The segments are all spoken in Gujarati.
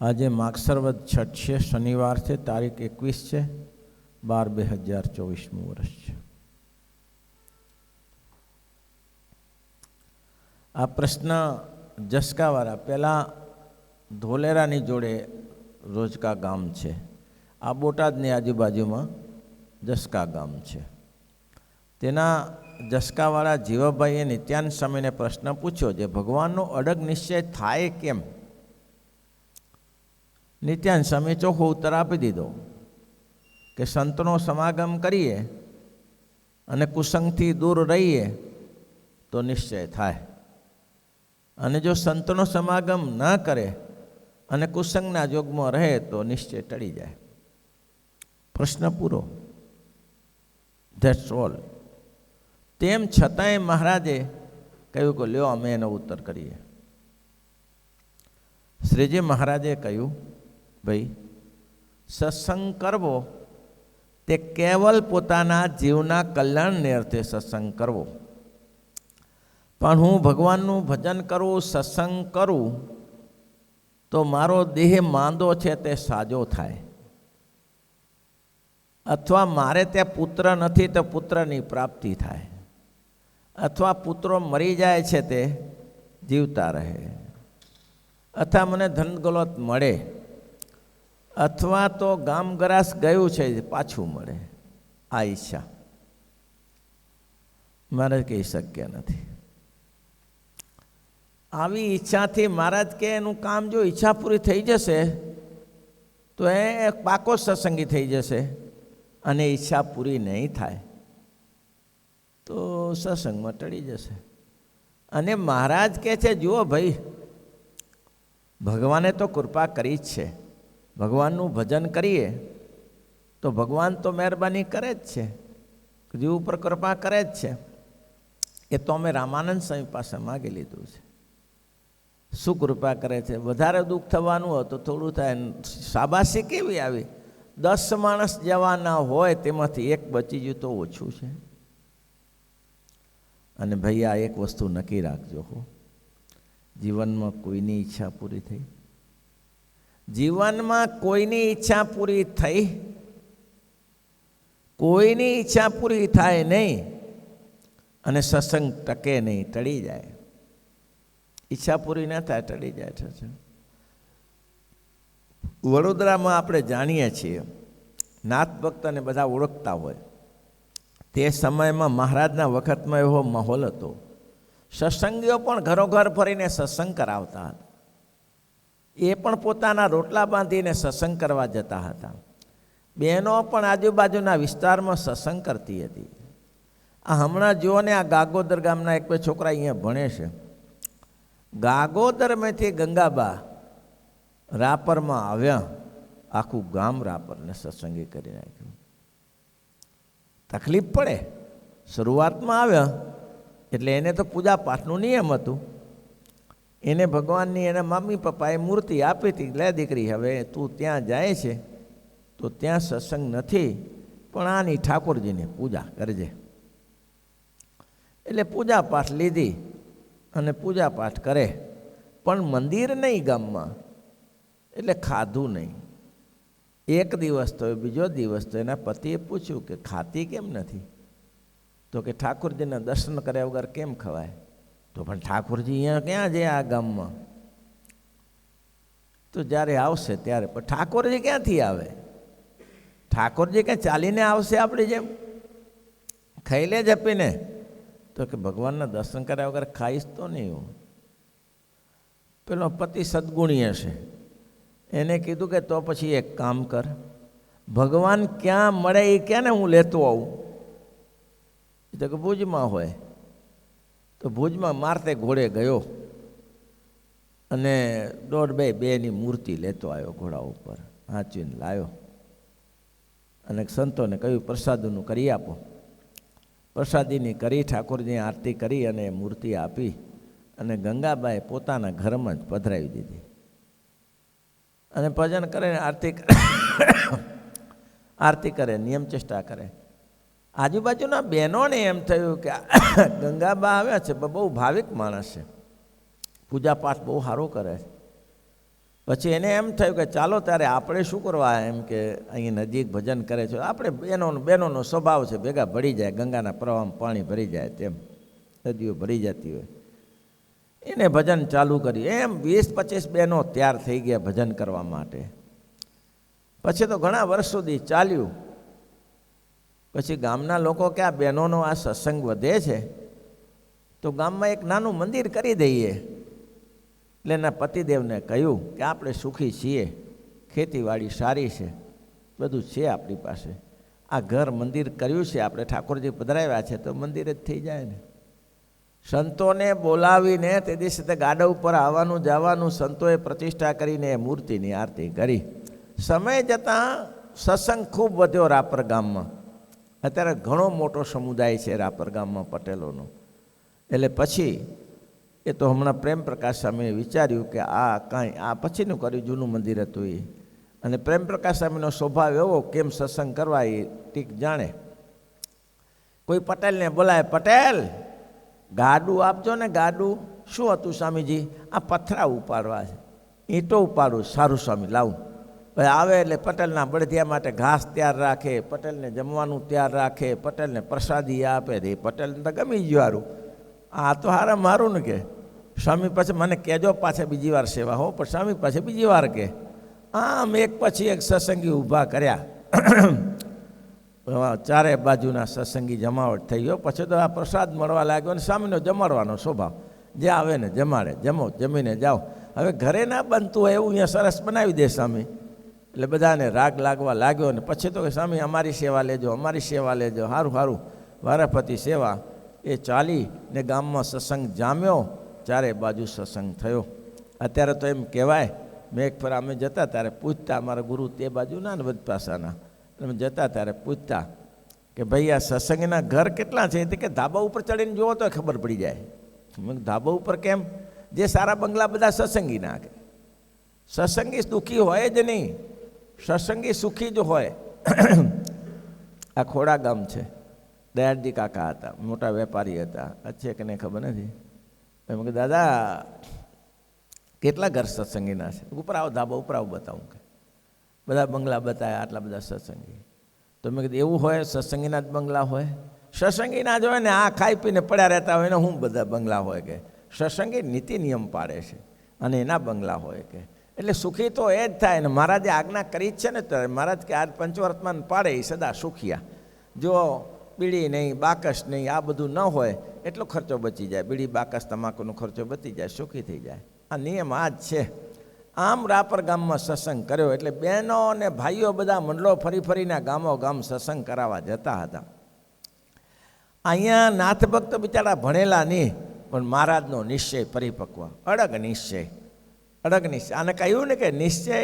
આજે માગસરવદ છઠ છે, શનિવાર છે, તારીખ 21 છે 12/2024 વર્ષ છે. આ પ્રશ્ન જસકાવાળા પહેલાં ધોલેરાની જોડે રોજકા ગામ છે. આ બોટાદની આજુબાજુમાં જસકા ગામ છે. તેના જસકાવાળા જીવાભાઈએ નિત્યાનંદ સ્વામીને પ્રશ્ન પૂછ્યો છે, ભગવાનનો અડગ નિશ્ચય થાય કેમ? નિત્યાનંદ સ્વામી ચોખ્ખો ઉત્તર આપી દીધો કે સંતનો સમાગમ કરીએ અને કુસંગથી દૂર રહીએ તો નિશ્ચય થાય, અને જો સંતનો સમાગમ ન કરે અને કુસંગના જોગમાં રહે તો નિશ્ચય ટળી જાય. પ્રશ્ન પૂરો. That's all. તેમ છતાંય મહારાજે કહ્યું કે લ્યો અમે એનો ઉત્તર કરીએ. શ્રીજી મહારાજે કહ્યું, ભાઈ, સત્સંગ કરવો તે કેવલ પોતાના જીવના કલ્યાણને અર્થે સત્સંગ કરવો. પણ હું ભગવાનનું ભજન કરું, સત્સંગ કરું તો મારો દેહ માંદો છે તે સાજો થાય, અથવા મારે ત્યાં પુત્ર નથી તો પુત્રની પ્રાપ્તિ થાય, અથવા પુત્રો મરી જાય છે તે જીવતા રહે, અથવા મને ધન દોલત મળે, અથવા તો ગામ ગરાસ ગયું છે પાછું મળે. આ ઈચ્છા મારે કંઈ શક્ય નથી. આવી ઈચ્છાથી મહારાજ કે એનું કામ જો ઈચ્છા પૂરી થઈ જશે તો એ પાકો સત્સંગી થઈ જશે, અને ઈચ્છા પૂરી નહીં થાય તો સત્સંગમાં ટળી જશે. અને મહારાજ કહે છે, જુઓ ભાઈ, ભગવાને તો કૃપા કરી જ છે. ભગવાનનું ભજન કરીએ તો ભગવાન તો મહેરબાની કરે જ છે, જીવ ઉપર કૃપા કરે જ છે. એ તો અમે રામાનંદ સ્વામી પાસે માગી લીધું છે. શું કૃપા કરે છે? વધારે દુઃખ થવાનું હોય તો થોડું થાય. શાબાશી કેવી આવી? 10 માણસ જવાના હોય તેમાંથી એક બચી ગયું તો ઓછું છે. અને ભાઈ, આ એક વસ્તુ નક્કી રાખજો, હો, જીવનમાં કોઈની ઈચ્છા પૂરી થઈ? જીવનમાં કોઈની ઈચ્છા પૂરી થઈ? કોઈની ઈચ્છા પૂરી થાય નહીં, અને સત્સંગ ટકે નહીં, ટળી જાય. ઈચ્છા પૂરી ના થાય, ટળી જાય. વડોદરામાં આપણે જાણીએ છીએ, નાથ ભક્તને બધા ઓળખતા હોય. તે સમયમાં મહારાજના વખતમાં એવો માહોલ હતો. સત્સંગીઓ પણ ઘરો ઘર ફરીને સત્સંગ કરાવતા હતા. એ પણ પોતાના રોટલા બાંધીને સત્સંગ કરવા જતા હતા. બહેનો પણ આજુબાજુના વિસ્તારમાં સત્સંગ કરતી હતી. આ હમણાં જુઓ ને, આ ગાગોદર ગામના 1-2 છોકરા અહીંયા ભણે છે. ગાગોદરમાંથી ગંગાબા રાપરમાં આવ્યા, આખું ગામ રાપરને સત્સંગી કરી નાખ્યું. તકલીફ પડે. શરૂઆતમાં આવ્યા એટલે એને તો પૂજા પાઠનું નિયમ હતું. એને ભગવાનની એના મમ્મી પપ્પાએ મૂર્તિ આપી હતી, લે દીકરી, હવે તું ત્યાં જાય છે તો ત્યાં સત્સંગ નથી, પણ આની ઠાકોરજીની પૂજા કરજે. એટલે પૂજા પાઠ લીધી અને પૂજા પાઠ કરે, પણ મંદિર નહીં ગામમાં, એટલે ખાધું નહીં. એક દિવસ તો બીજો દિવસ તો એના પતિએ પૂછ્યું કે ખાતી કેમ નથી? તો કે ઠાકોરજીના દર્શન કર્યા વગર કેમ ખવાય? તો પણ ઠાકોરજી અહીંયા ક્યાં છે આ ગામમાં? તો જ્યારે આવશે ત્યારે. પણ ઠાકોરજી ક્યાંથી આવે? ઠાકોરજી ક્યાં ચાલીને આવશે આપણી જેમ? ખાઈ લે જપીને? તો કે ભગવાનના દર્શન કર્યા વગર ખાઈશ તો નહીં હું. પેલો પતિ સદગુણી હશે, એને કીધું કે તો પછી એક કામ કર, ભગવાન ક્યાં મળે એ ક્યાં ને હું લેતો આવું. એ તો કે ભુજમાં હોય. તો ભુજમાં મારતે ઘોડે ગયો અને 1.5-2ની મૂર્તિ લેતો આવ્યો, ઘોડા ઉપર હાંચવીને લાવ્યો, અને સંતોને કહ્યું પ્રસાદીનું કરી આપો. પ્રસાદીની કરી, ઠાકોરજીની આરતી કરી અને મૂર્તિ આપી, અને ગંગાબાએ પોતાના ઘરમાં જ પધરાવી દીધી. અને ભજન કરે, આરતી કરે, નિયમ ચેષ્ટા કરે. આજુબાજુના બહેનોને એમ થયું કે ગંગાબા આવ્યા છે, બહુ ભાવિક માણસ છે, પૂજા પાઠ બહુ સારું કરે છે, પછી એને એમ થયું કે ચાલો ત્યારે આપણે શું કરવા, એમ કે અહીં નજીક ભજન કરે છે, આપણે બહેનોનો સ્વભાવ છે, ભેગા ભળી જાય, ગંગાના પ્રવાહમાં પાણી ભરી જાય તેમ નદીઓ ભરી જતી હોય. એને ભજન ચાલુ કર્યું. એમ 20-25 બહેનો તૈયાર થઈ ગયા ભજન કરવા માટે. પછી તો ઘણા વર્ષ સુધી ચાલ્યું. પછી ગામના લોકો કે આ બહેનોનો આ સત્સંગ વધે છે તો ગામમાં એક નાનું મંદિર કરી દઈએ. એટલે એના પતિદેવને કહ્યું કે આપણે સુખી છીએ, ખેતીવાડી સારી છે, બધું છે આપણી પાસે, આ ઘર મંદિર કર્યું છે, આપણે ઠાકોરજી પધરાવ્યા છે તો મંદિર જ થઈ જાય ને. સંતોને બોલાવીને તે દિવસે ગાડા ઉપર આવવાનું જવાનું, સંતોએ પ્રતિષ્ઠા કરીને એ મૂર્તિની આરતી કરી. સમય જતાં સત્સંગ ખૂબ વધ્યો રાપર ગામમાં. અત્યારે ઘણો મોટો સમુદાય છે રાપર ગામમાં પટેલોનો. એટલે પછી એ તો હમણાં પ્રેમ પ્રકાશ સ્વામીએ વિચાર્યું કે આ કાંઈ આ પછીનું કર્યું, જૂનું મંદિર હતું એ. અને પ્રેમ પ્રકાશ સ્વામીનો સ્વભાવ એવો, કેમ સત્સંગ કરવા એ ટીક જાણે. કોઈ પટેલને બોલાય, પટેલ ગાડું આપજો ને, ગાડું. શું હતું સ્વામીજી? આ પથરા ઉપાડવા છે, ઈંટો ઉપાડું. સારું સ્વામી લાવું. ભાઈ આવે એટલે પટેલના બળદિયા માટે ઘાસ તૈયાર રાખે, પટેલને જમવાનું તૈયાર રાખે, પટેલને પ્રસાદી આપે. એ પટેલને તો ગમી ગયું સારું, આ તો હારા મારું ને કે સ્વામી પાસે મને કહેજો પાછા બીજી વાર સેવા હો. પણ સ્વામી પાસે બીજી વાર કે આમ એક પછી એક સત્સંગી ઊભા કર્યા. ચારે બાજુના સત્સંગી જમાવટ થઈ ગયો. પછી તો આ પ્રસાદ મળવા લાગ્યો અને સ્વામીનો જમાડવાનો સ્વભાવ, જે આવે ને જમાડે, જમો જમીને જાઓ. હવે ઘરે ના બનતું હોય એવું અહીંયા સરસ બનાવી દે સ્વામી. એટલે બધાને રાગ લાગવા લાગ્યો. ને પછી તો કે સ્વામી અમારી સેવા લેજો, અમારી સેવા લેજો. સારું સારું વારાફરતી સેવા એ ચાલી ને ગામમાં સત્સંગ જામ્યો. ચારે બાજુ સત્સંગ થયો. અત્યારે તો એમ કહેવાય, મેં એક ફર અમે જતા ત્યારે પૂછતા, અમારા ગુરુ તે બાજુના ને વદપાસાના, અમે જતા ત્યારે પૂછતા કે ભાઈ આ સત્સંગીના ઘર કેટલા છે? કે ધાબા ઉપર ચડીને જુઓ તો ખબર પડી જાય. ધાબા ઉપર કેમ? જે સારા બંગલા બધા સત્સંગી નાખે. સત્સંગી દુઃખી હોય જ નહીં, સત્સંગી સુખી જ હોય. આ ખોડા ગામ છે, દયાળજી કાકા હતા, મોટા વેપારી હતા. છે કે નહીં ખબર નથી. એમ કે દાદા કેટલા ઘર સત્સંગીના છે? ઉપર આવો, ધાબા ઉપર આવો બતાવું. કે બધા બંગલા બતાવ્યા, આટલા બધા સત્સંગી. તો મેં કીધું એવું હોય? સત્સંગીના જ બંગલા હોય? સત્સંગીના જ હોય ને, આ ખાઈ પીને પડ્યા રહેતા હોય ને હું બધા બંગલા હોય? કે સત્સંગી નીતિ નિયમ પાડે છે અને એના બંગલા હોય. કે એટલે સુખી તો એ જ થાય ને. મહારાજે આજ્ઞા કરી જ છે ને. તો મહારાજ કે આ પંચવર્તમાન પાડે એ સદા સુખિયા. જો બીડી નહીં, બાકસ નહીં, આ બધું ન હોય એટલો ખર્ચો બચી જાય. બીડી બાકસ તમાકુનો ખર્ચો બચી જાય, સુખી થઈ જાય. આ નિયમ આ જ છે. આમ રાપર ગામમાં સત્સંગ કર્યો. એટલે બહેનો અને ભાઈઓ બધા મંડળો ફરી ફરીને ગામો ગામ સત્સંગ કરાવવા જતા હતા. અહીંયા નાથ ભક્તો બિચારા ભણેલા નહીં, પણ મહારાજનો નિશ્ચય પરિપક્વ, અડગ નિશ્ચય, અડગ નિશ્ચય. આને કહ્યું ને કે નિશ્ચય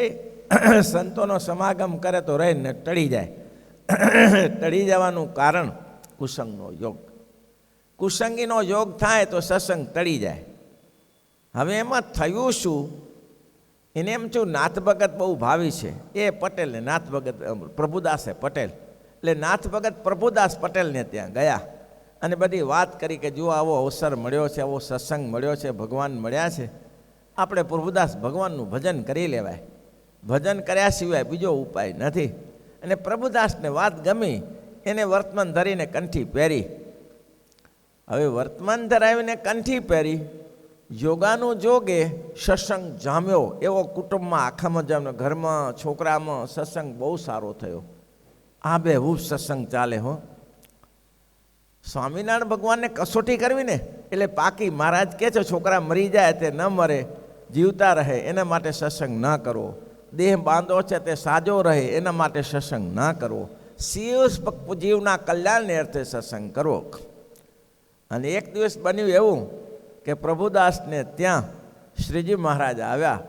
સંતોનો સમાગમ કરે તો રહીને ટળી જાય. ટળી જવાનું કારણ કુસંગનો યોગ. કુસંગીનો યોગ થાય તો સત્સંગ ટળી જાય. હવે એમાં થયું શું? એને એમ છું નાથ ભગત બહુ ભાવી છે. એ પટેલ ને નાથ ભગત પ્રભુદાસે પટેલ, એટલે નાથ ભગત પ્રભુદાસ પટેલને ત્યાં ગયા અને બધી વાત કરી કે જો આવો અવસર મળ્યો છે, આવો સત્સંગ મળ્યો છે, ભગવાન મળ્યા છે, આપણે પ્રભુદાસ ભગવાનનું ભજન કરી લેવાય. ભજન કર્યા સિવાય બીજો ઉપાય નથી. અને પ્રભુદાસને વાત ગમી. એને વર્તમાન ધરીને કંઠી પહેરી. હવે વર્તમાન ધરાવીને કંઠી પહેરી, યોગાનું જોગે સત્સંગ જામ્યો. એવો કુટુંબમાં આખામાં જામ્યો, ઘરમાં છોકરામાં સત્સંગ બહુ સારો થયો. આ બેહૂબ સત્સંગ ચાલે હો. સ્વામિનારાયણ ભગવાનને કસોટી કરવી ને એટલે પાકી. મહારાજ કહે છે છોકરા મરી જાય તે ન મરે, જીવતા રહે એના માટે સત્સંગ ન કરવો. દેહ બાંધો છે તે સાજો રહે એના માટે સત્સંગ ના કરવો. જીવના કલ્યાણને અર્થે સત્સંગ કરવો. અને એક દિવસ બન્યું એવું કે પ્રભુદાસને ત્યાં શ્રીજી મહારાજ આવ્યા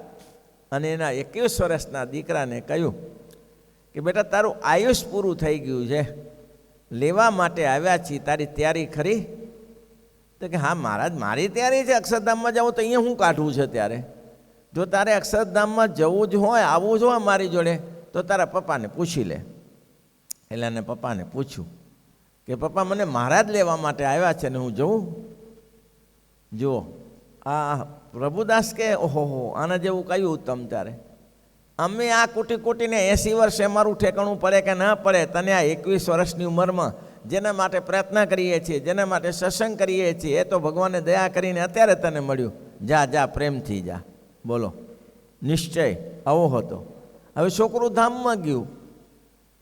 અને એના 21 વર્ષના દીકરાને કહ્યું કે બેટા તારું આયુષ પૂરું થઈ ગયું છે, લેવા માટે આવ્યા છીએ, તારી તૈયારી ખરી? તો કે હા મહારાજ મારી તૈયારી છે, અક્ષરધામમાં જાઉં તો અહીંયા શું કાઢવું છે? ત્યારે જો તારે અક્ષરધામમાં જવું જ હોય, આવવું જ હોય મારી જોડે, તો તારા પપ્પાને પૂછી લે. એટલે એને પપ્પાને પૂછ્યું કે પપ્પા મને મહારાજ લેવા માટે આવ્યા છે ને હું જઉં? જુઓ આ પ્રભુદાસ કે ઓહો આના જેવું કયું ઉત્તમ ત્યારે. અમે આ કૂટી કૂટીને 80 વર્ષે અમારું ઠેકાણું પડે કે ન પડે, તને આ 21 વર્ષની ઉંમરમાં જેના માટે પ્રયત્ન કરીએ છીએ, જેના માટે સત્સંગ કરીએ છીએ, એ તો ભગવાને દયા કરીને અત્યારે તને મળ્યું. જા જા, પ્રેમથી જા. બોલો, નિશ્ચય આવો હતો. હવે છોકરું ધામમાં ગયું,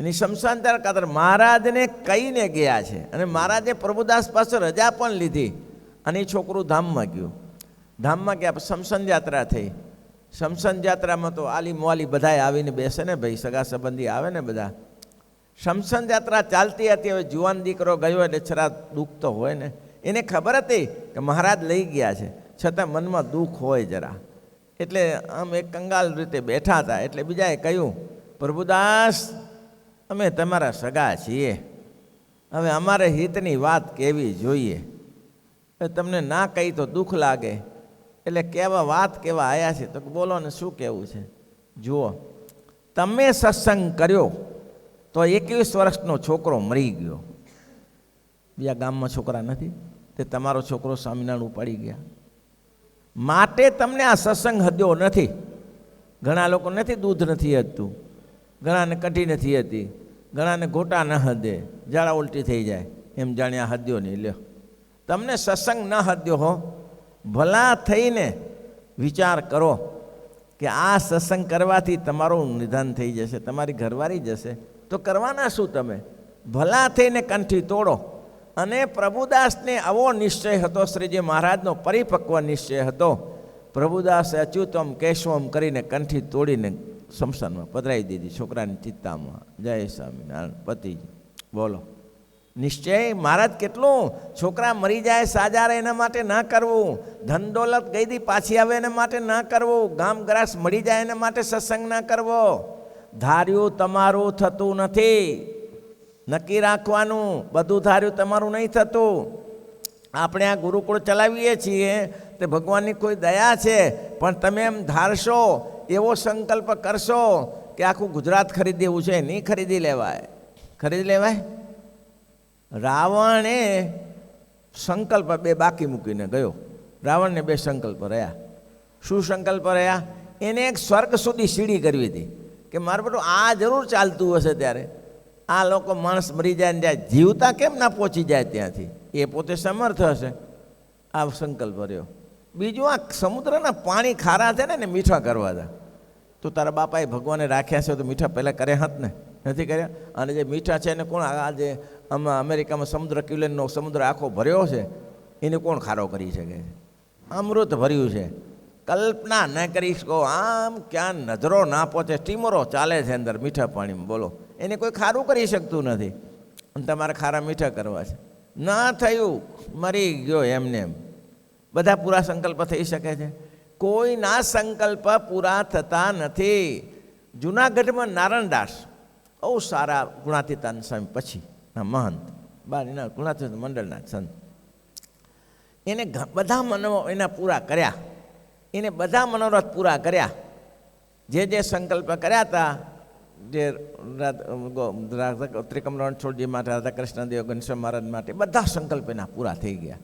એની શમશાન યાત્રા ખાતર મહારાજને કહીને ગયા છે, અને મહારાજે પ્રભુદાસ પાસે રજા પણ લીધી, અને એ છોકરું ધામમાં ગયું. ધામમાં ગયા, શમશાન યાત્રા થઈ. શમશાન યાત્રામાં તો આલી મોલી બધાએ આવીને બેસે ને ભાઈ, સગા સંબંધી આવે ને બધા. શમશાન યાત્રા ચાલતી હતી. હવે જુવાન દીકરો ગયો એટલે છરા દુઃખ તો હોય ને. એને ખબર હતી કે મહારાજ લઈ ગયા છે, છતાં મનમાં દુઃખ હોય જરા. એટલે આમ એક કંગાલ રીતે બેઠા હતા. એટલે બીજાએ કહ્યું, પ્રભુદાસ, અમે તમારા સગા છીએ, હવે અમારે હિતની વાત કહેવી જોઈએ. તમને ના કહી તો દુઃખ લાગે, એટલે કેવા વાત કેવા આવ્યા છે. તો બોલો ને, શું કહેવું છે? જુઓ, તમે સત્સંગ કર્યો તો 21 વર્ષનો છોકરો મરી ગયો. બીજા ગામમાં છોકરા નથી, તે તમારો છોકરો સ્વામિનારાયણ ઉપાડી ગયા. માટે તમને આ સત્સંગ હદ્યો નથી. ઘણા લોકો નથી, દૂધ નથી હદતું, ઘણાને કઢી નથી હતી, ઘણાને ગોટા ન હદે, ઝાડા ઉલટી થઈ જાય, એમ જાણે આ હદ્યો નહીં. લ્યો, તમને સત્સંગ ન હદ્યો હો, ભલા થઈને વિચાર કરો કે આ સત્સંગ કરવાથી તમારું નિધન થઈ જશે, તમારી ઘરવાળી જશે, તો કરવાના શું તમે? ભલા થઈને કંઠી તોડો. અને પ્રભુદાસને આવો નિશ્ચય હતો, શ્રીજી મહારાજનો પરિપક્વ નિશ્ચય હતો. પ્રભુદાસે અચ્યુતમ કેશવમ કરીને કંઠી તોડીને શમશાનમાં પધરાવી દીધી છોકરાની ચિત્તામાં. જય સ્વામિનારાયણ. પતિ. બોલો, નિશ્ચય મહારાજ કેટલું. છોકરા મરી જાય સાજા રહે એના માટે ના કરવું, ધન દોલત ગઈ દી પાછી આવે એના માટે ના કરવું, ગામ ગ્રાસ મળી જાય એના માટે સત્સંગ ના કરવો. ધાર્યું તમારું થતું નથી. નક્કી રાખવાનું, બધું ધાર્યું તમારું નહીં થતું. આપણે આ ગુરુકુળ ચલાવીએ છીએ તે ભગવાનની કોઈ દયા છે, પણ તમે એમ ધારશો, એવો સંકલ્પ કરશો કે આખું ગુજરાત ખરીદી દેવું છે, નહીં ખરીદી લેવાય. ખરીદી લેવાય? રાવણે સંકલ્પ 2 બાકી મૂકીને ગયો. રાવણને 2 સંકલ્પ રહ્યા. શું સંકલ્પ રહ્યા? એને એક સ્વર્ગ સુધી સીડી કરવી હતી કે મારે બધું આ જરૂર ચાલતું હશે ત્યારે આ લોકો માણસ મરી જાય ને જાય, જીવતા કેમ ના પહોંચી જાય ત્યાંથી, એ પોતે સમર્થ હશે. આ સંકલ્પ રહ્યો. બીજું, આ સમુદ્રના પાણી ખારા છે ને મીઠા કરવા હતા. તો તારા બાપાએ ભગવાને રાખ્યા છે તો મીઠા પહેલાં કર્યા હત ને? નથી કર્યા. અને જે મીઠા છે એને કોણ, આ જે આમાં અમેરિકામાં સમુદ્ર કિલ્લેનો સમુદ્ર આખો ભર્યો છે, એને કોણ ખારો કરી શકે? અમૃત ભર્યું છે. કલ્પના ન કરી શકો. આમ ક્યાં નજરો ના પહોંચે, સ્ટીમરો ચાલે છે અંદર મીઠા પાણીમાં. બોલો, એને કોઈ ખારું કરી શકતું નથી. અને તમારે ખારા મીઠા કરવા છે. ના થયું, મરી ગયો એમને એમ. બધા પૂરા સંકલ્પ થઈ શકે છે? કોઈના સંકલ્પ પૂરા થતા નથી. જૂનાગઢમાં નારાયણદાસ બહુ સારા ગુણાતીતાન સ્વામી પછી મહંત, બારીના ગુણાતીત મંડળના સંત. એને બધા એના પૂરા કર્યા. એને બધા મનોરથ પૂરા કર્યા. જે સંકલ્પ કર્યા હતા, જે ત્રિકમ રણછોડજી માટે, રાધા કૃષ્ણદેવ, ઘનશ્યામ મહારાજ માટે, બધા સંકલ્પ એના પૂરા થઈ ગયા.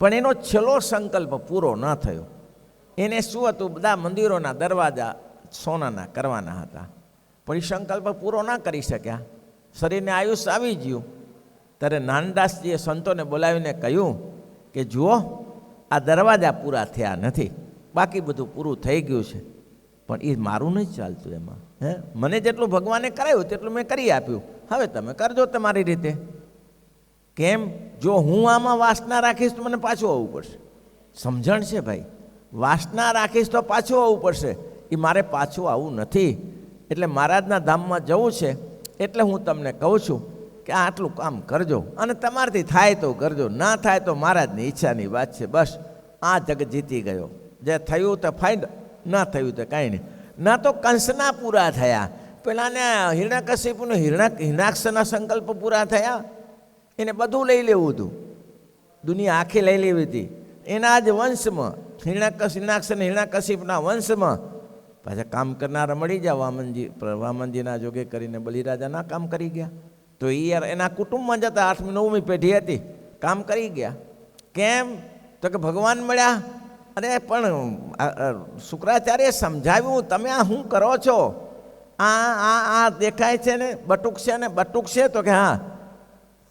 પણ એનો છેલ્લો સંકલ્પ પૂરો ન થયો. એને શું હતું, બધા મંદિરોના દરવાજા સોનાના કરવાના હતા. પણ એ સંકલ્પ પૂરો ના કરી શક્યા. શરીરને આયુષ્ય આવી ગયું. ત્યારે નાનદાસજીએ સંતોને બોલાવીને કહ્યું કે જુઓ, આ દરવાજા પૂરા થયા નથી, બાકી બધું પૂરું થઈ ગયું છે, પણ એ મારું નહીં ચાલતું એમાં. મને જેટલું ભગવાને કરાયું તેટલું મેં કરી આપ્યું, હવે તમે કરજો તમારી રીતે. કેમ? જો હું આમાં વાસના રાખીશ તો મને પાછું આવવું પડશે. સમજણ છે ભાઈ? વાસના રાખીશ તો પાછું આવવું પડશે. એ મારે પાછું આવવું નથી. એટલે મહારાજના ધામમાં જવું છે, એટલે હું તમને કહું છું કે આટલું કામ કરજો, અને તમારાથી થાય તો કરજો, ના થાય તો મહારાજની ઈચ્છાની વાત છે. બસ આ જગ જીતી ગયો. જે થયું તો ફાઇન, ના થયું તો કાંઈ નહીં. ના તો કંસના પૂરા થયા, પેલાને હિરણ્યકશિપુને હિરણાક્ષના સંકલ્પ પૂરા થયા. એને બધું લઈ લેવું હતું, દુનિયા આખી લઈ લેવી હતી. એના જ વંશમાં હિરણાક્ષ અને હિરણ્યકશિપના વંશમાં પાછા કામ કરનારા મળી ગયા. વામનજીના જોગે કરીને બલિરાજાના કામ કરી ગયા. તો એ એના કુટુંબમાં જતા 8મી 9મી પેઢી હતી, કામ કરી ગયા. કેમ? તો કે ભગવાન મળ્યા. અરે પણ શુક્રાચાર્યએ સમજાવ્યું, તમે આ શું કરો છો? આ દેખાય છે ને બટુક છે ને બટુક છે, તો કે હા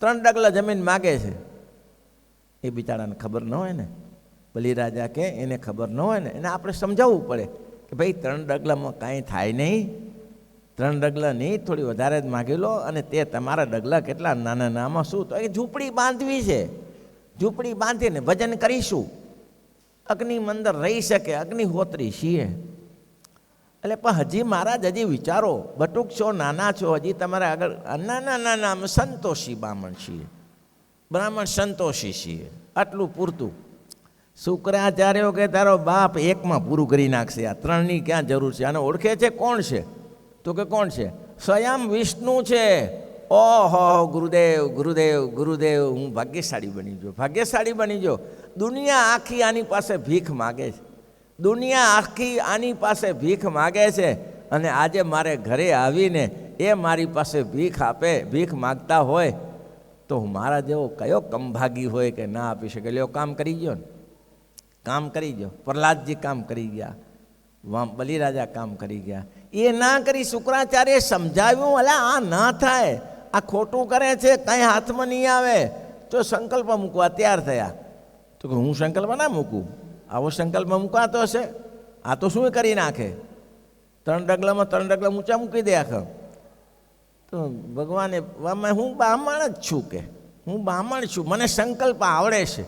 3 ડગલા જમીન માગે છે. એ બિચારાને ખબર ન હોય ને, બલિરાજા કે એને ખબર ન હોય ને, એને આપણે સમજાવવું પડે કે ભાઈ 3 ડગલામાં કાંઈ થાય નહીં, 3 ડગલા નહીં, થોડી વધારે જ માગી લો. અને તે તમારા ડગલા કેટલા નાના નામાં શું, તો એ ઝૂંપડી બાંધવી છે, ઝૂંપડી બાંધીને ભજન કરીશું, અગ્નિ મંદર રહી શકે, અગ્નિહોત્રી છીએ. એટલે પણ હજી મહારાજ હજી વિચારો, બટુક છો, નાના છો, હજી તમારે આગળ નાના અમે સંતોષી બ્રાહ્મણ છીએ, બ્રાહ્મણ સંતોષી છીએ, આટલું પૂરતું. શુક્રાચાર્યો કે તારો બાપ એકમાં પૂરું કરી નાખશે, આ 3ની ક્યાં જરૂર છે? આને ઓળખે છે કોણ છે? તો કે કોણ છે? સ્વયં વિષ્ણુ છે. ઓહો ગુરુદેવ ગુરુદેવ ગુરુદેવ, હું ભાગ્યશાળી બની ગયો, ભાગ્યશાળી બની ગયો. દુનિયા આખી આની પાસે ભીખ માગે છે, દુનિયા આખી આની પાસે ભીખ માગે છે. અને આજે મારે ઘરે આવીને એ મારી પાસે ભીખ આપે, ભીખ માગતા હોય તો મારા જેવો કયો કમભાગી હોય કે ના આપી શકે? લ્યો કામ કરી ગયો ને, કામ કરી ગયો. પ્રહલાદજી કામ કરી ગયા, બલિરાજા કામ કરી ગયા. એ ના કરી શુક્રાચાર્ય સમજાવ્યું, અલા આ ના થાય, આ ખોટું કરે છે, કાંઈ હાથમાં નહીં આવે. તો સંકલ્પ મૂકવા તૈયાર થયા. તો કે હું સંકલ્પ ના મૂકું, આવો સંકલ્પ મૂકાતો હશે, આ તો શું કરી નાખે, 3 ડગલામાં 3 ડગલા ઊંચા મૂકી દે આખા. તો ભગવાને હું બ્રાહ્મણ જ છું, કે હું બ્રાહ્મણ છું, મને સંકલ્પ આવડે છે,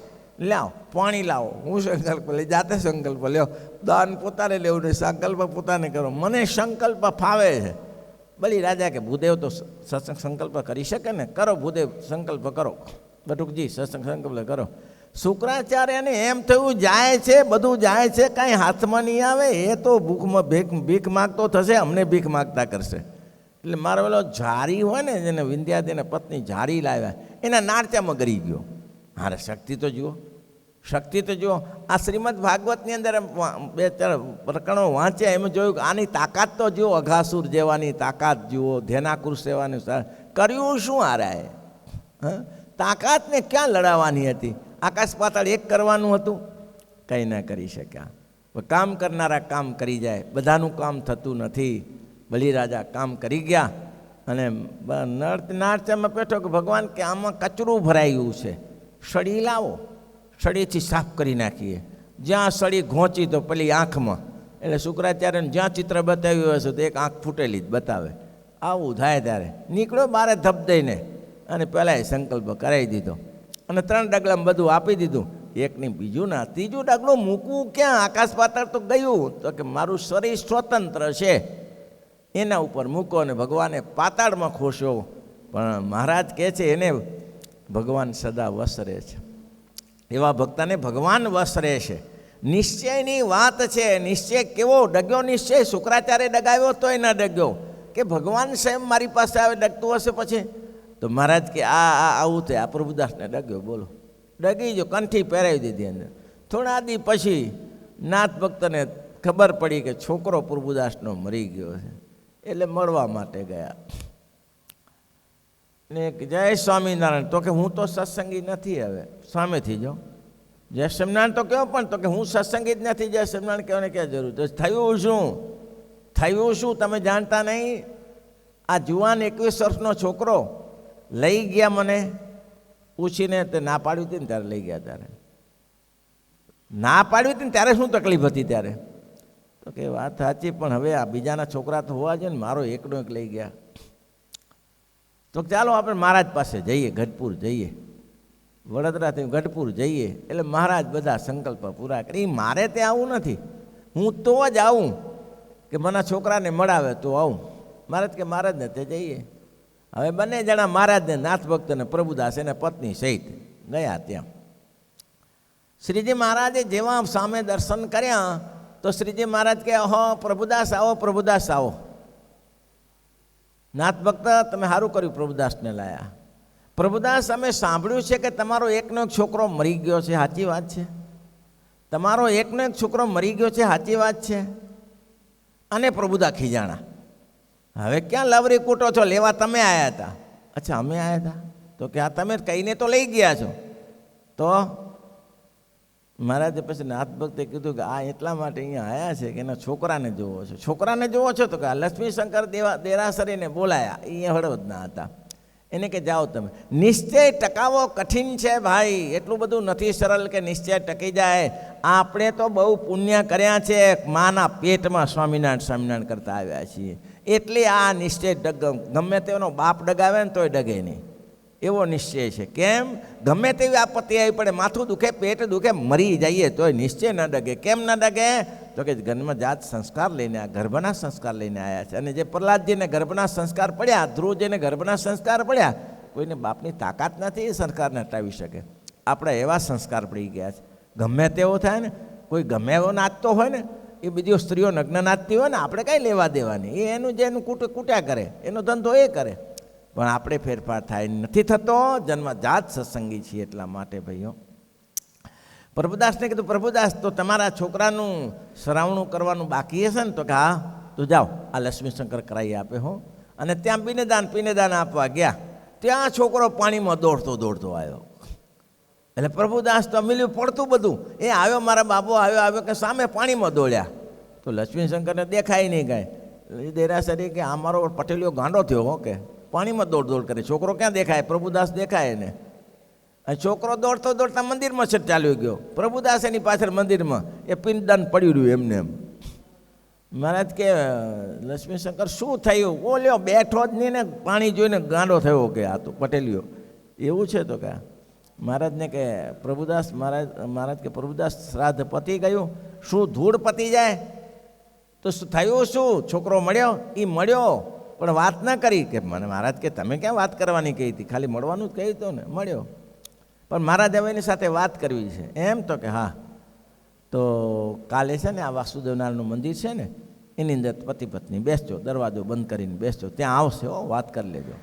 લાવો પાણી લાવો, હું સંકલ્પ લઈ, જાતે સંકલ્પ લ્યો, દાન પોતાને લેવું ને સંકલ્પ પોતાને કરો, મને સંકલ્પ ફાવે છે. બલિરાજા કે ભૂદેવ તો સત્સંગ સંકલ્પ કરી શકે ને, કરો ભૂદેવ સંકલ્પ કરો, બટુકજી સત્સંગ સંકલ્પ કરો. શુક્રાચાર્યને એમ થયું જાય છે, બધું જાય છે, કાંઈ હાથમાં નહીં આવે, એ તો ભૂખમાં ભીખ માગતો થશે, અમને ભીખ માગતા કરશે. એટલે મારો પેલો ઝારી હોય ને, જેને વિંધ્યાદેવીને પત્ની ઝારી લાવ્યા, એના નાળચામાં ગરી ગયો. હારે શક્તિ તો જુઓ, શક્તિ તો જુઓ. આ શ્રીમદ ભાગવતની અંદર 2-4 પ્રકરણો વાંચ્યા, એમાં જોયું કે આની તાકાત તો જુઓ, અઘાસુર જેવાની તાકાત જુઓ, ધેનાકુર સેવાની કર્યું શું હારાએ? તાકાતને ક્યાં લડાવવાની હતી? આકાશ પાતાળ એક કરવાનું હતું, કંઈ ના કરી શક્યા. કામ કરનારા કામ કરી જાય, બધાનું કામ થતું નથી. બલિરાજા કામ કરી ગયા અને નાળચામાં બેઠો કે ભગવાન કે આમાં કચરું ભરાયું છે, સળી લાવો, સળીથી સાફ કરી નાખીએ. જ્યાં સળી ઘોંચી તો પેલી આંખમાં, એટલે શુક્રાચાર્યને જ્યાં ચિત્ર બતાવ્યું હશે તો એક આંખ ફૂટેલી જ બતાવે. આવું થાય ત્યારે નીકળ્યો બારે ધપ દઈને અને પહેલાં સંકલ્પ કરાવી દીધો અને 3 ડગલામાં બધું આપી દીધું. એકની બીજું ના, ત્રીજું ડગલું મૂકવું ક્યાં? આકાશ પાતાળ તો ગયું. તો કે મારું શરીર સ્વતંત્ર છે, એના ઉપર મૂકો. અને ભગવાને પાતાળમાં ખોશ્યો. પણ મહારાજ કહે છે એને ભગવાન સદા વસરે છે, એવા ભક્તને ભગવાન વસરે છે. નિશ્ચયની વાત છે. નિશ્ચય કેવો ડગ્યો નિશ્ચય? શુક્રાચાર્ય ડગાવ્યો તોય ન ડગ્યો, કે ભગવાન સ્વયં મારી પાસે આવે ડગતું હશે પછી? તો મહારાજ કે આવું થાય. આ પ્રભુદાસને ડગ્યો, બોલો ડગી જો, કંઠી પહેરાવી દીધી અંદર. થોડા દી પછી નાથ ભક્તને ખબર પડી કે છોકરો પ્રભુદાસનો મરી ગયો છે, એટલે મળવા માટે ગયા. ને જય સ્વામિનારાયણ. તો કે હું તો સત્સંગી નથી, હવે સામેથી જાઓ. જય સ્વામિનારાયણ તો કહો, પણ તો કે હું સત્સંગી જ નથી. જય સ્વામિનારાયણ કહેવાની ક્યાં જરૂર? તો થયું શું? થયું શું તમે જાણતા નહીં? આ જુવાન 21 વર્ષનો છોકરો લઈ ગયા, મને પૂછીને. તે ના પાડ્યું હતી ને ત્યારે લઈ ગયા. ત્યારે ના પાડ્યું હતી ને ત્યારે શું તકલીફ હતી ત્યારે? તો કે વાત સાચી, પણ હવે આ બીજાના છોકરા તો હોવા જોઈએ ને, મારો એકનો એક લઈ ગયા. તો ચાલો આપણે મહારાજ પાસે જઈએ, ગઢપુર જઈએ, વડોદરાથી ગઢપુર જઈએ. એટલે મહારાજ બધા સંકલ્પ પૂરા કરી. મારે ત્યાં આવું નથી, હું તો જ આવું કે મને છોકરાને મળાવે તો આવું. મહારાજ કે મહારાજને તે જઈએ. હવે બંને જણા મહારાજને, નાથ ભક્તને, પ્રભુદાસ એને પત્ની સહિત ગયા ત્યાં. શ્રીજી મહારાજે જેવા સામે દર્શન કર્યા તો શ્રીજી મહારાજ કહે, હો પ્રભુદાસ આવો, પ્રભુદાસ આવો. નાથ ભક્ત તમે સારું કર્યું, પ્રભુદાસને લાયા. પ્રભુદાસ અમે સાંભળ્યું છે કે તમારો એકનો એક છોકરો મરી ગયો છે, સાચી વાત છે? તમારો એકનો એક છોકરો મરી ગયો છે, સાચી વાત છે? અને પ્રભુદા ખીજાણા. હવે ક્યાં લવરી કૂટો છો? લેવા તમે આવ્યા હતા? અચ્છા અમે આવ્યા હતા? તો કે આ તમે કહીને તો લઈ ગયા છો. તો મહારાજે પછી નાથ ભક્તે કીધું કે આ એટલા માટે અહીંયા આવ્યા છે કે એના છોકરાને જોવો છો. છોકરાને જોવો છો? તો કે આ લક્ષ્મીશંકર દેરાસરીને બોલાયા, એ હળવદના હતા. એને કે જાઓ તમે. નિશ્ચય ટકાવો કઠિન છે ભાઈ, એટલું બધું નથી સરળ કે નિશ્ચય ટકી જાય. આપણે તો બહુ પુણ્ય કર્યા છે, માના પેટમાં સ્વામિનારાયણ સ્વામિનારાયણ કરતા આવ્યા છીએ, એટલે આ નિશ્ચય ગમે તેનો બાપ ડગાવે ને તોય ડગે નહીં, એવો નિશ્ચય છે. કેમ? ગમે તેવી આપત્તિ આવી પડે, માથું દુખે, પેટ દુખે, મરી જઈએ તોય નિશ્ચય ન ડગે. કેમ ન ડગે? તો કે જન્મ જાત સંસ્કાર લઈને આ ગર્ભના સંસ્કાર લઈને આવ્યા છે. અને જે પ્રહલાદજીને ગર્ભના સંસ્કાર પડ્યા, ધ્રુવજીને ગર્ભના સંસ્કાર પડ્યા, કોઈને બાપની તાકાત નથી એ સંસ્કારને હટાવી શકે. આપણે એવા સંસ્કાર પડી ગયા છે. ગમે તેવો થાય ને, કોઈ ગમે એવો નાચતો હોય ને, એ બીજી સ્ત્રીઓ નગ્ન નાચતી હોય ને, આપણે કાંઈ લેવા દેવાની, એ એનું જે એનું કૂટ્યા કરે, એનો ધંધો એ કરે. પણ આપણે ફેરફાર થાય નથી થતો. જન્મજાત સત્સંગી છીએ એટલા માટે ભાઈઓ. પ્રભુદાસને કીધું, પ્રભુદાસ તો તમારા છોકરાનું સરાવણું કરવાનું બાકી હશે ને? તો કે હા, તો જાઓ, આ લક્ષ્મીશંકર કરાવી આપે હો. અને ત્યાં પીનેદાન આપવા ગયા, ત્યાં છોકરો પાણીમાં દોડતો આવ્યો. એટલે પ્રભુદાસ તો મિલ્યું પડતું બધું, એ આવ્યો મારા બાબો આવ્યો કે સામે પાણીમાં દોડ્યા. તો લક્ષ્મીશંકરને દેખાય નહીં કાંઈ. દેરાસરી કે આ મારો પટેલિયો ગાંડો થયો હો, કે પાણીમાં દોડ કરે, છોકરો ક્યાં દેખાય? પ્રભુદાસ દેખાય એને. અને છોકરો દોડતા મંદિરમાં છે ચાલ્યો ગયો. પ્રભુદાસ એની પાછળ મંદિરમાં, એ પિંડદાન પડ્યું રહ્યું એમને એમ. મહારાજ કે લક્ષ્મીશંકર શું થયું? બોલ્યો બેઠો જ નહીં ને, પાણી જોઈને ગાંડો થયો કે આ તો પટેલિયો. એવું છે? તો કે મહારાજને કે મહારાજ કે પ્રભુદાસ શ્રાદ્ધ પતી ગયું? શું ધૂળ પતી જાય? તો થયું શું? છોકરો મળ્યો? એ મળ્યો પણ વાત ન કરી. કે મને મહારાજ કે તમે ક્યાં વાત કરવાની કહી હતી, ખાલી મળવાનું જ કહી હતું ને. મળ્યો પણ મહારાજ હવે એની સાથે વાત કરવી છે એમ. તો કે હા, તો કાલે છે ને આ વાસુદેવનારાયણનું મંદિર છે ને, એની અંદર પતિ પત્ની બેસજો, દરવાજો બંધ કરીને બેસજો, ત્યાં આવશે હો, વાત કરી લેજો.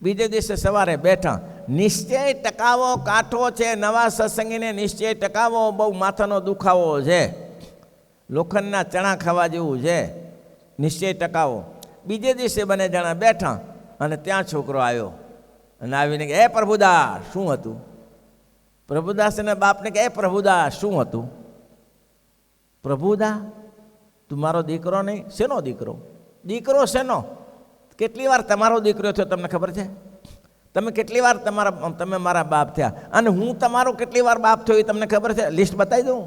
બીજે દિવસે સવારે બેઠા. નિશ્ચય ટકાવો કાઠો છે, નવા સત્સંગીને નિશ્ચય ટકાવો. બહુ માથાનો દુખાવો છે, લોખંડના ચણા ખાવા જેવું છે. નિશ્ચય ટકાવો. બીજે દિવસે બંને જણા બેઠા અને ત્યાં છોકરો આવ્યો અને આવીને કે, હે પ્રભુદાસ શું હતું? પ્રભુદાસ અને બાપને કે, હે પ્રભુદાસ શું હતું? પ્રભુદા તું મારો દીકરો નહીં? શેનો દીકરો? દીકરો શેનો? કેટલી વાર તમારો દીકરો થયો તમને ખબર છે? તમે કેટલી વાર તમે મારા બાપ થયા? અને હું તમારો કેટલી વાર બાપ થયો એ તમને ખબર છે? લિસ્ટ બતાવી દઉં.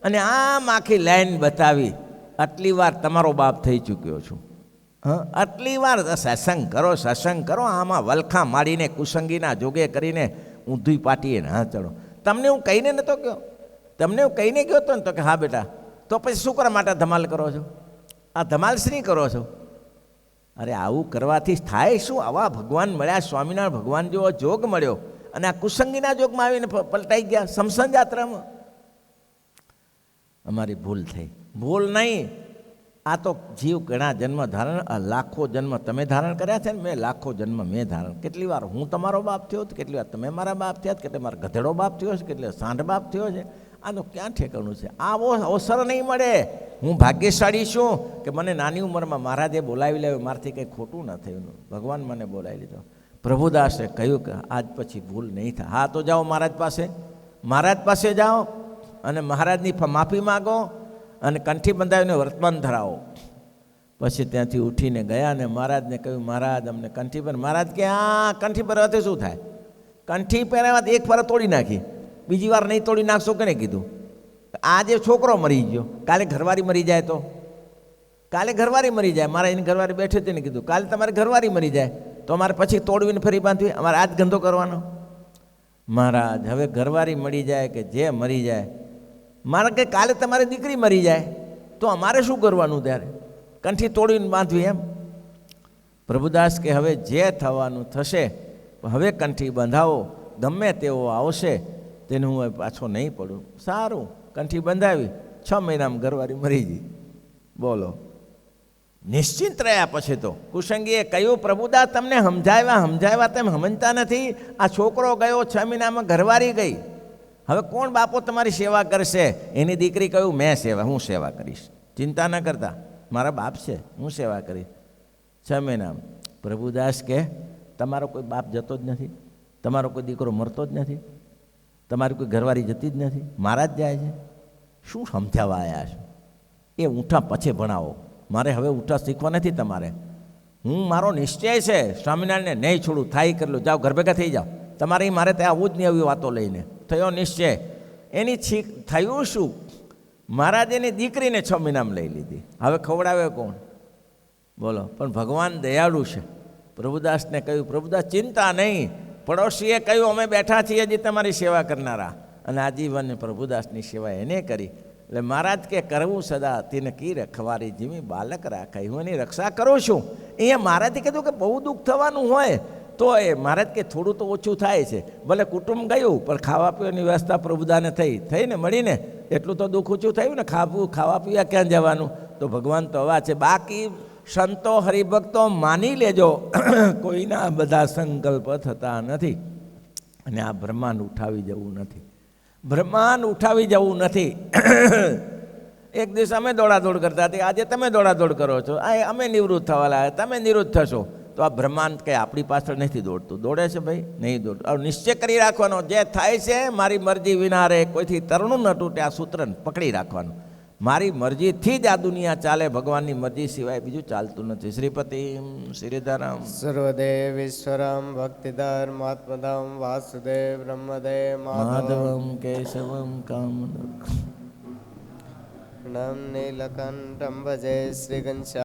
અને આમ આખી લાઈન બતાવી, આટલી વાર તમારો બાપ થઈ ચૂક્યો છું. આટલી વાર સત્સંગ કરો, આમાં વલખા મારીને કુસંગીના જોગે કરીને ઊંધી પાટીએ ના ચડો. તમને હું કહીને નહોતો ગયો? તમને હું કહીને ગયો હતો ને? તો કે હા બેટા. તો પછી શું કરવા માટે ધમાલ કરો છો? આ ધમાલ શ્રી કરો છો? અરે આવું કરવાથી થાય શું? આવા ભગવાન મળ્યા, સ્વામિનારાયણ ભગવાન જેવો જોગ મળ્યો, અને આ કુસંગીના જોગમાં આવીને પલટાઈ ગયા સમસન યાત્રામાં. અમારી ભૂલ થઈ. ભૂલ નહીં, આ તો જીવ ઘણા જન્મ ધારણ, લાખો જન્મ તમે ધારણ કર્યા છે ને, મેં લાખો જન્મ મેં ધારણ. કેટલી વાર હું તમારો બાપ થયો, કેટલી વાર તમે મારા બાપ થયા, કેટલી વાર ગધેડો બાપ થયો છે, કેટલી વાર સાંઢ બાપ થયો છે. આનું ક્યાં ઠેકાણું છે? આવો અવસર નહીં મળે. હું ભાગ્યશાળી છું કે મને નાની ઉંમરમાં મહારાજે બોલાવી લેવું, મારાથી કંઈ ખોટું ન થયું, ભગવાન મને બોલાવી લીધો. પ્રભુદાસે કહ્યું કે આજ પછી ભૂલ નહીં થાય. હા તો જાઓ મહારાજ પાસે જાઓ અને મહારાજની માફી માગો અને કંઠી બંધાવીને વર્તમાન ધરાવો. પછી ત્યાંથી ઉઠીને ગયા અને મહારાજને કહ્યું, મહારાજ અમને કંઠી પર. મહારાજ કે હા, કંઠી પહેરવાથી શું થાય? કંઠી પહેરાવાથી એક ફરક તોડી નાખી, બીજી વાર નહીં તોડી નાખશો કેને કીધું? આજે છોકરો મરી ગયો, કાલે ઘરવાળી મરી જાય તો? કાલે ઘરવાળી મરી જાય, મારા એની ઘરવાળી બેઠી હતી ને કીધું કાલે તમારે ઘરવાળી મરી જાય તો અમારે પછી તોડવીને ફરી બાંધવી? અમારે આજ ધંધો કરવાનો? મહારાજ હવે ઘરવાળી મળી જાય કે જે મરી જાય, મારે કે કાલે તમારી દીકરી મરી જાય તો અમારે શું કરવાનું? ત્યારે કંઠી તોડીને બાંધવી એમ? પ્રભુદાસ કે હવે જે થવાનું થશે, હવે કંઠી બંધાવો, ગમે તેવો આવશે તેને હું પાછો નહીં પડું. સારું, કંઠી બંધાવી, 6 મહિનામાં ઘરવાળી મરી ગઈ. બોલો, નિશ્ચિંત રહ્યા. પછી તો કુસંગીએ કહ્યું, પ્રભુદાસ તમને સમજાવ્યા તેમ સમજતા નથી. આ છોકરો ગયો, 6 મહિનામાં ઘરવાળી ગઈ, હવે કોણ બાપો તમારી સેવા કરશે? એની દીકરી કહ્યું, હું સેવા કરીશ, ચિંતા ન કરતા, મારા બાપ છે, હું સેવા કરીશ. 6 મહિનામાં પ્રભુદાસ કે તમારો કોઈ બાપ જતો જ નથી, તમારો કોઈ દીકરો મરતો જ નથી. તમારી કોઈ ઘરવાળી જતી જ નથી, મારા જ જાય છે. શું સમજાવવા આવ્યા છો? એ ઊંઠા પછી ભણાવો, મારે હવે ઊંઠા શીખવા નથી તમારે. હું મારો નિશ્ચય છે સ્વામિનારાયણને નહીં છોડું, થાય કરેલું, જાઓ ઘર ભેગા થઈ જાઓ. તમારે મારે ત્યાં આવું જ નહીં, આવી વાતો લઈને થયો નિશ્ચય. એની છીક થયું શું? મહારાજ એની દીકરીને 6 મહિનામાં લઈ લીધી. હવે ખવડાવે કોણ? બોલો. પણ ભગવાન દયાળુ છે. પ્રભુદાસને કહ્યું, પ્રભુદાસ ચિંતા નહીં, પડોશીએ કહ્યું અમે બેઠા છીએ હજી તમારી સેવા કરનારા. અને આજીવન પ્રભુદાસની સેવા એને કરી. એટલે મહારાજ કે કરવું સદા તેને કી રખવારી જીવી બાલક રાખાય, હું એની રક્ષા કરું છું. અહીંયા મહારાજે કીધું કે બહુ દુઃખ થવાનું હોય તો એ મહારાજ કે થોડું તો ઓછું થાય છે. ભલે કુટુંબ ગયું પણ ખાવા પીવાની વ્યવસ્થા પ્રભુદાને થઈને મળીને એટલું તો દુઃખ ઓછું થયું ને. ખાવા પીવા ક્યાં જવાનું? તો ભગવાન તો હવા છે. બાકી સંતો હરિભક્તો માની લેજો કોઈના બધા સંકલ્પ થતા નથી. અને આ બ્રહ્માંડ ઉઠાવી જવું નથી, બ્રહ્માંડ ઉઠાવી જવું નથી. એક દિવસ અમે દોડાદોડ કરતા હતી, આજે તમે દોડાદોડ કરો છો. અમે નિવૃત્ત થવા લાગ્યા, તમે નિવૃત્ત થશો. તો આ બ્રહ્માંડ કંઈ આપણી પાછળ નથી દોડતું. દોડે છે ભાઈ? નહીં દોડતું. હવે નિશ્ચય કરી રાખવાનો, જે થાય છે મારી મરજી વિના રે, કોઈથી તરણું ન તૂટે. આ સૂત્રને પકડી રાખવાનું. મારી મરજીથી જ આ દુનિયા ચાલે, ભગવાનની મરજી સિવાય બીજું ચાલતું નથી. શ્રીપતિ શ્રીધરમ સર્વદેવ ઈશ્વરમ ભક્તિધર્મ આત્મધમ વાસુદેવ બ્રહ્મદેવ માધવમ કેશવમ કામદ નમ નીલકંઠમ ભજે શ્રી ઘનશ્યામ